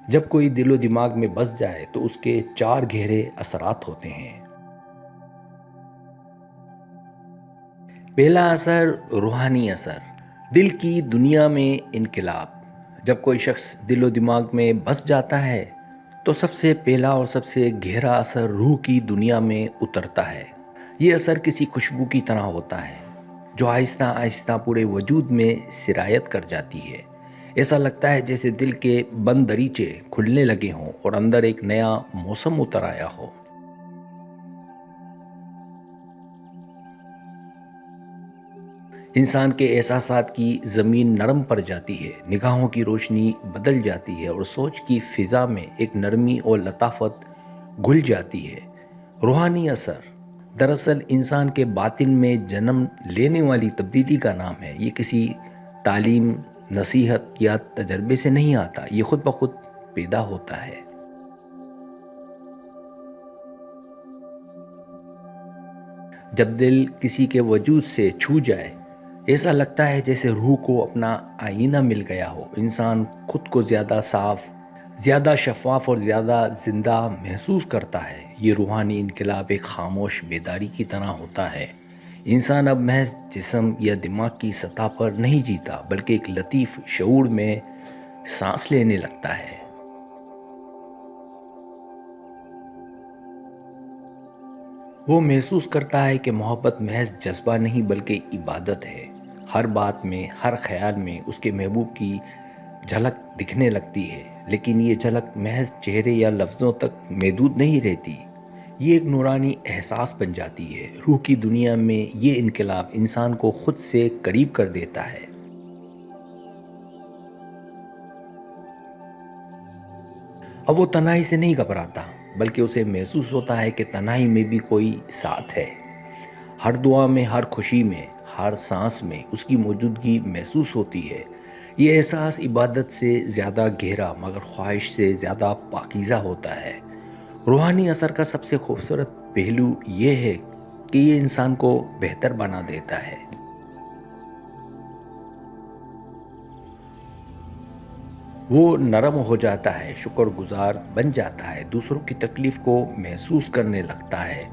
جب کوئی دل و دماغ میں بس جائے تو اس کے چار گہرے اثرات ہوتے ہیں۔ پہلا اثر روحانی اثر، دل کی دنیا میں انقلاب۔ جب کوئی شخص دل و دماغ میں بس جاتا ہے تو سب سے پہلا اور سب سے گہرا اثر روح کی دنیا میں اترتا ہے۔ یہ اثر کسی خوشبو کی طرح ہوتا ہے جو آہستہ آہستہ پورے وجود میں سرایت کر جاتی ہے۔ ایسا لگتا ہے جیسے دل کے بند دریچے کھلنے لگے ہوں اور اندر ایک نیا موسم اتر آیا ہو۔ انسان کے احساسات کی زمین نرم پڑ جاتی ہے، نگاہوں کی روشنی بدل جاتی ہے اور سوچ کی فضا میں ایک نرمی اور لطافت گھل جاتی ہے۔ روحانی اثر دراصل انسان کے باطن میں جنم لینے والی تبدیلی کا نام ہے۔ یہ کسی تعلیم، نصیحت یا تجربے سے نہیں آتا، یہ خود بخود پیدا ہوتا ہے۔ جب دل کسی کے وجود سے چھو جائے، ایسا لگتا ہے جیسے روح کو اپنا آئینہ مل گیا ہو۔ انسان خود کو زیادہ صاف، زیادہ شفاف اور زیادہ زندہ محسوس کرتا ہے۔ یہ روحانی انقلاب ایک خاموش بیداری کی طرح ہوتا ہے۔ انسان اب محض جسم یا دماغ کی سطح پر نہیں جیتا، بلکہ ایک لطیف شعور میں سانس لینے لگتا ہے۔ وہ محسوس کرتا ہے کہ محبت محض جذبہ نہیں بلکہ عبادت ہے۔ ہر بات میں، ہر خیال میں اس کے محبوب کی جھلک دکھنے لگتی ہے، لیکن یہ جھلک محض چہرے یا لفظوں تک محدود نہیں رہتی، یہ ایک نورانی احساس بن جاتی ہے۔ روح کی دنیا میں یہ انقلاب انسان کو خود سے قریب کر دیتا ہے۔ اب وہ تنہائی سے نہیں گھبراتا، بلکہ اسے محسوس ہوتا ہے کہ تنہائی میں بھی کوئی ساتھ ہے۔ ہر دعا میں، ہر خوشی میں، ہر سانس میں اس کی موجودگی محسوس ہوتی ہے۔ یہ احساس عبادت سے زیادہ گہرا مگر خواہش سے زیادہ پاکیزہ ہوتا ہے۔ روحانی اثر کا سب سے خوبصورت پہلو یہ ہے کہ یہ انسان کو بہتر بنا دیتا ہے۔ وہ نرم ہو جاتا ہے، شکر گزار بن جاتا ہے، دوسروں کی تکلیف کو محسوس کرنے لگتا ہے۔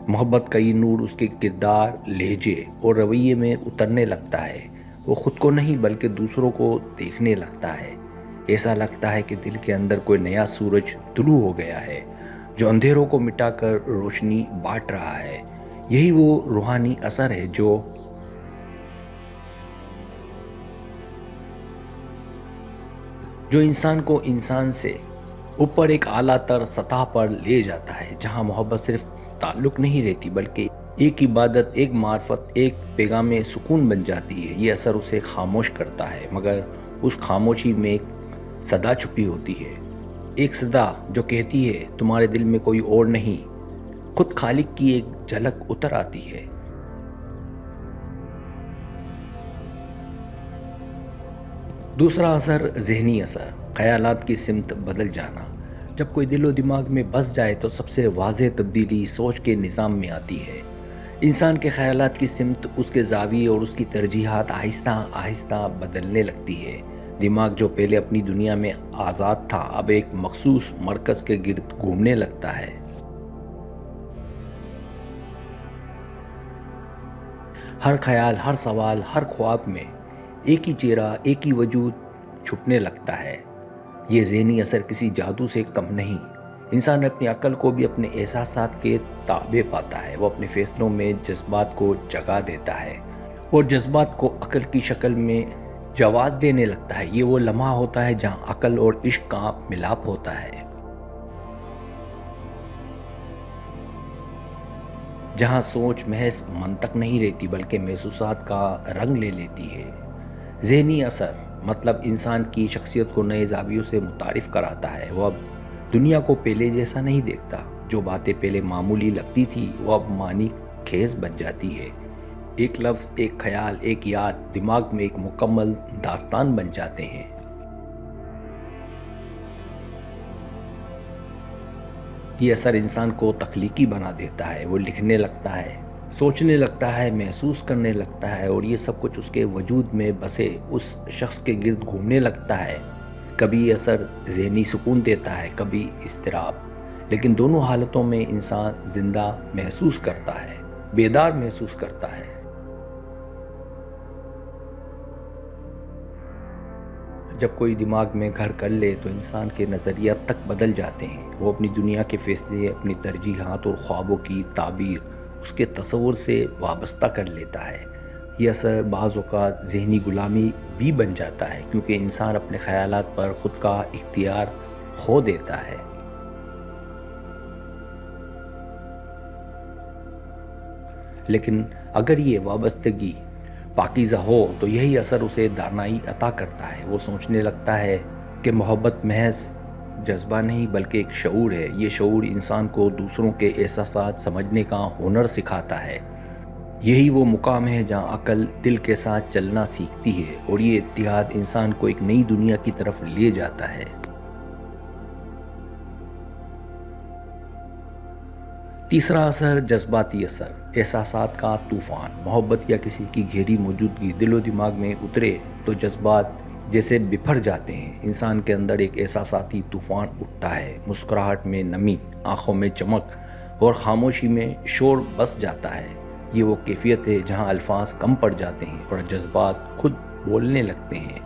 محبت کا یہ نور اس کے کردار، لہجے اور رویے میں اترنے لگتا ہے۔ وہ خود کو نہیں بلکہ دوسروں کو دیکھنے لگتا ہے۔ ایسا لگتا ہے کہ دل کے اندر کوئی نیا سورج طلوع ہو گیا ہے جو اندھیروں کو مٹا کر روشنی بانٹ رہا ہے۔ یہی وہ روحانی اثر ہے جو انسان کو انسان سے اوپر ایک اعلیٰ تر سطح پر لے جاتا ہے، جہاں محبت صرف تعلق نہیں رہتی بلکہ ایک عبادت، ایک معرفت، ایک پیغام سکون بن جاتی ہے۔ یہ اثر اسے خاموش کرتا ہے، مگر اس خاموشی میں ایک صدا چھپی ہوتی ہے، ایک صدا جو کہتی ہے تمہارے دل میں کوئی اور نہیں، خود خالق کی ایک جھلک اتر آتی ہے۔ دوسرا اثر ذہنی اثر، خیالات کی سمت بدل جانا۔ جب کوئی دل و دماغ میں بس جائے تو سب سے واضح تبدیلی سوچ کے نظام میں آتی ہے۔ انسان کے خیالات کی سمت، اس کے زاویے اور اس کی ترجیحات آہستہ آہستہ بدلنے لگتی ہے۔ دماغ جو پہلے اپنی دنیا میں آزاد تھا، اب ایک مخصوص مرکز کے گرد گھومنے لگتا ہے۔ ہر خیال، ہر سوال، ہر خواب میں ایک ہی چہرہ، ایک ہی وجود چھپنے لگتا ہے۔ یہ ذہنی اثر کسی جادو سے کم نہیں۔ انسان اپنی عقل کو بھی اپنے احساسات کے تابع پاتا ہے۔ وہ اپنے فیصلوں میں جذبات کو جگہ دیتا ہے اور جذبات کو عقل کی شکل میں جواز دینے لگتا ہے۔ یہ وہ لمحہ ہوتا ہے جہاں عقل اور عشق کا ملاپ ہوتا ہے، جہاں سوچ محض منطق نہیں رہتی بلکہ محسوسات کا رنگ لے لیتی ہے۔ ذہنی اثر مطلب انسان کی شخصیت کو نئے زاویوں سے متعارف کراتا ہے۔ وہ اب دنیا کو پہلے جیسا نہیں دیکھتا۔ جو باتیں پہلے معمولی لگتی تھی وہ اب معنی خیز بن جاتی ہے۔ ایک لفظ، ایک خیال، ایک یاد دماغ میں ایک مکمل داستان بن جاتے ہیں۔ یہ اثر انسان کو تخلیقی بنا دیتا ہے۔ وہ لکھنے لگتا ہے، سوچنے لگتا ہے، محسوس کرنے لگتا ہے، اور یہ سب کچھ اس کے وجود میں بسے اس شخص کے گرد گھومنے لگتا ہے کبھی یہ اثر ذہنی سکون دیتا ہے، کبھی اضطراب، لیکن دونوں حالتوں میں انسان زندہ محسوس کرتا ہے، بیدار محسوس کرتا ہے۔ جب کوئی دماغ میں گھر کر لے تو انسان کے نظریات تک بدل جاتے ہیں۔ وہ اپنی دنیا کے فیصلے، اپنی ترجیحات اور خوابوں کی تعبیر اس کے تصور سے وابستہ کر لیتا ہے۔ یہ اثر بعض اوقات ذہنی غلامی بھی بن جاتا ہے، کیونکہ انسان اپنے خیالات پر خود کا اختیار کھو دیتا ہے۔ لیکن اگر یہ وابستگی پاکیزہ ہو تو یہی اثر اسے دانائی عطا کرتا ہے۔ وہ سوچنے لگتا ہے کہ محبت محض جذبہ نہیں بلکہ ایک شعور ہے۔ یہ شعور انسان کو دوسروں کے احساسات سمجھنے کا ہنر سکھاتا ہے۔ یہی وہ مقام ہے جہاں عقل دل کے ساتھ چلنا سیکھتی ہے، اور یہ اتحاد انسان کو ایک نئی دنیا کی طرف لے جاتا ہے۔ تیسرا اثر جذباتی اثر، احساسات کا طوفان۔ محبت یا کسی کی گہری موجودگی دل و دماغ میں اترے تو جذبات جیسے بپھر جاتے ہیں۔ انسان کے اندر ایک احساساتی طوفان اٹھتا ہے۔ مسکراہٹ میں نمی، آنکھوں میں چمک اور خاموشی میں شور بس جاتا ہے۔ یہ وہ کیفیت ہے جہاں الفاظ کم پڑ جاتے ہیں اور جذبات خود بولنے لگتے ہیں۔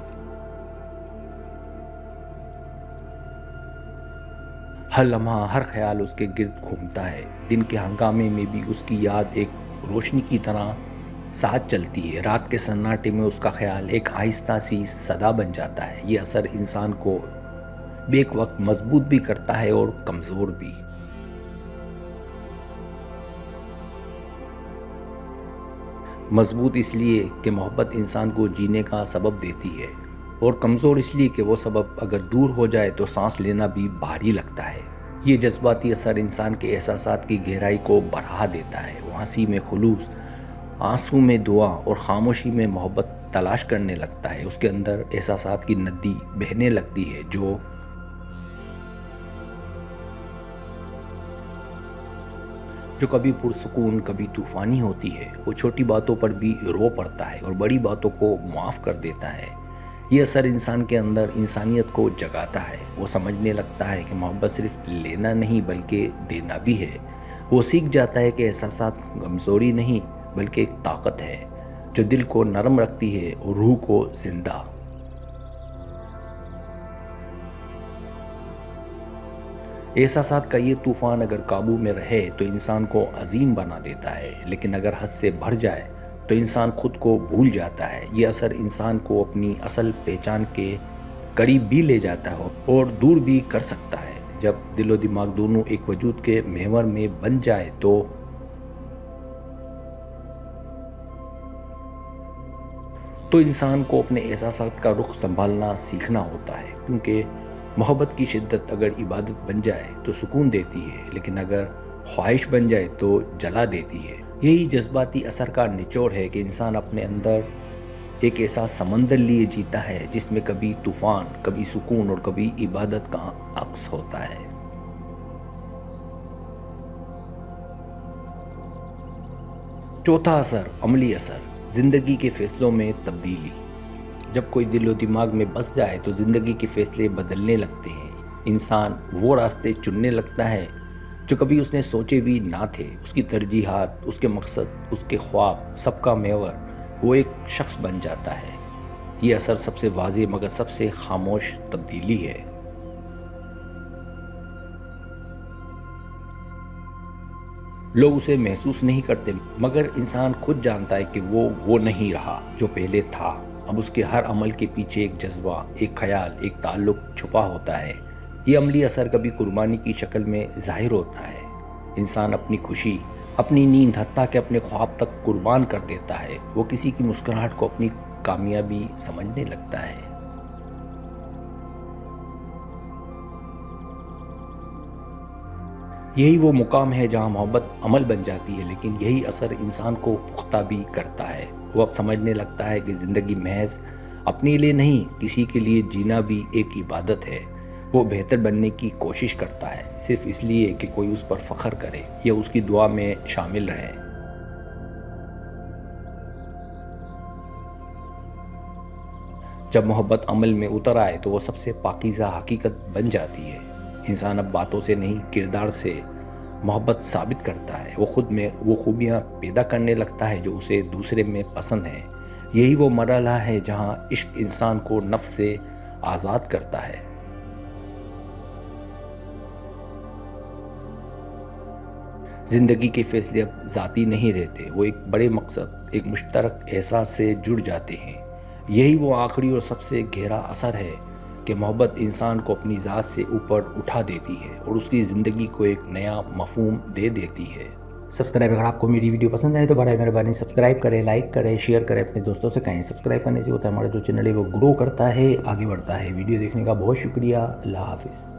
ہر لمحہ، ہر خیال اس کے گرد گھومتا ہے۔ دن کے ہنگامے میں بھی اس کی یاد ایک روشنی کی طرح ساتھ چلتی ہے۔ رات کے سناٹے میں اس کا خیال ایک آہستہ سی صدا بن جاتا ہے۔ یہ اثر انسان کو بیک وقت مضبوط بھی کرتا ہے اور کمزور بھی۔ مضبوط اس لیے کہ محبت انسان کو جینے کا سبب دیتی ہے، اور کمزور اس لیے کہ وہ سبب اگر دور ہو جائے تو سانس لینا بھی بھاری لگتا ہے۔ یہ جذباتی اثر انسان کے احساسات کی گہرائی کو بڑھا دیتا ہے۔ وہ ہنسی میں خلوص، آنسو میں دعا اور خاموشی میں محبت تلاش کرنے لگتا ہے۔ اس کے اندر احساسات کی ندی بہنے لگتی ہے جو کبھی پرسکون، کبھی طوفانی ہوتی ہے۔ وہ چھوٹی باتوں پر بھی رو پڑتا ہے اور بڑی باتوں کو معاف کر دیتا ہے۔ یہ اثر انسان کے اندر انسانیت کو جگاتا ہے۔ وہ سمجھنے لگتا ہے کہ محبت صرف لینا نہیں بلکہ دینا بھی ہے۔ وہ سیکھ جاتا ہے کہ احساسات کمزوری نہیں بلکہ ایک طاقت ہے جو دل کو نرم رکھتی ہے اور روح کو زندہ۔ احساسات کا یہ طوفان اگر قابو میں رہے تو انسان کو عظیم بنا دیتا ہے، لیکن اگر حد سے بڑھ جائے تو انسان خود کو بھول جاتا ہے۔ یہ اثر انسان کو اپنی اصل پہچان کے قریب بھی لے جاتا ہے اور دور بھی کر سکتا ہے۔ جب دل و دماغ دونوں ایک وجود کے محور میں بن جائے تو انسان کو اپنے احساسات کا رخ سنبھالنا سیکھنا ہوتا ہے، کیونکہ محبت کی شدت اگر عبادت بن جائے تو سکون دیتی ہے، لیکن اگر خواہش بن جائے تو جلا دیتی ہے۔ یہی جذباتی اثر کا نچوڑ ہے کہ انسان اپنے اندر ایک ایسا سمندر لیے جیتا ہے جس میں کبھی طوفان، کبھی سکون اور کبھی عبادت کا عکس ہوتا ہے۔ چوتھا اثر، عملی اثر، زندگی کے فیصلوں میں تبدیلی۔ جب کوئی دل و دماغ میں بس جائے تو زندگی کے فیصلے بدلنے لگتے ہیں۔ انسان وہ راستے چننے لگتا ہے جو کبھی اس نے سوچے بھی نہ تھے۔ اس کی ترجیحات، اس کے مقصد، اس کے خواب، سب کا محور وہ ایک شخص بن جاتا ہے۔ یہ اثر سب سے واضح مگر سب سے خاموش تبدیلی ہے۔ لوگ اسے محسوس نہیں کرتے، مگر انسان خود جانتا ہے کہ وہ نہیں رہا جو پہلے تھا۔ اب اس کے ہر عمل کے پیچھے ایک جذبہ، ایک خیال، ایک تعلق چھپا ہوتا ہے۔ یہ عملی اثر کبھی قربانی کی شکل میں ظاہر ہوتا ہے۔ انسان اپنی خوشی، اپنی نیند، حتیٰ کہ اپنے خواب تک قربان کر دیتا ہے۔ وہ کسی کی مسکراہٹ کو اپنی کامیابی سمجھنے لگتا ہے۔ یہی وہ مقام ہے جہاں محبت عمل بن جاتی ہے، لیکن یہی اثر انسان کو پختہ بھی کرتا ہے۔ وہ اب سمجھنے لگتا ہے کہ زندگی محض اپنے لیے نہیں، کسی کے لیے جینا بھی ایک عبادت ہے۔ وہ بہتر بننے کی کوشش کرتا ہے، صرف اس لیے کہ کوئی اس پر فخر کرے یا اس کی دعا میں شامل رہے۔ جب محبت عمل میں اتر آئے تو وہ سب سے پاکیزہ حقیقت بن جاتی ہے۔ انسان اب باتوں سے نہیں، کردار سے محبت ثابت کرتا ہے۔ وہ خود میں وہ خوبیاں پیدا کرنے لگتا ہے جو اسے دوسرے میں پسند ہیں۔ یہی وہ مرحلہ ہے جہاں عشق انسان کو نفس سے آزاد کرتا ہے۔ زندگی کے فیصلے اب ذاتی نہیں رہتے، وہ ایک بڑے مقصد، ایک مشترک احساس سے جڑ جاتے ہیں۔ یہی وہ آخری اور سب سے گہرا اثر ہے کہ محبت انسان کو اپنی ذات سے اوپر اٹھا دیتی ہے اور اس کی زندگی کو ایک نیا مفہوم دے دیتی ہے۔ سبسکرائب، اگر آپ کو میری ویڈیو پسند آئے تو برائے مہربانی سبسکرائب کریں، لائک کریں، شیئر کریں، اپنے دوستوں سے کہیں۔ سبسکرائب کرنے سے ہوتا ہے ہمارا جو چینل ہے وہ گرو کرتا ہے، آگے بڑھتا ہے۔ ویڈیو دیکھنے کا بہت شکریہ۔ اللہ حافظ۔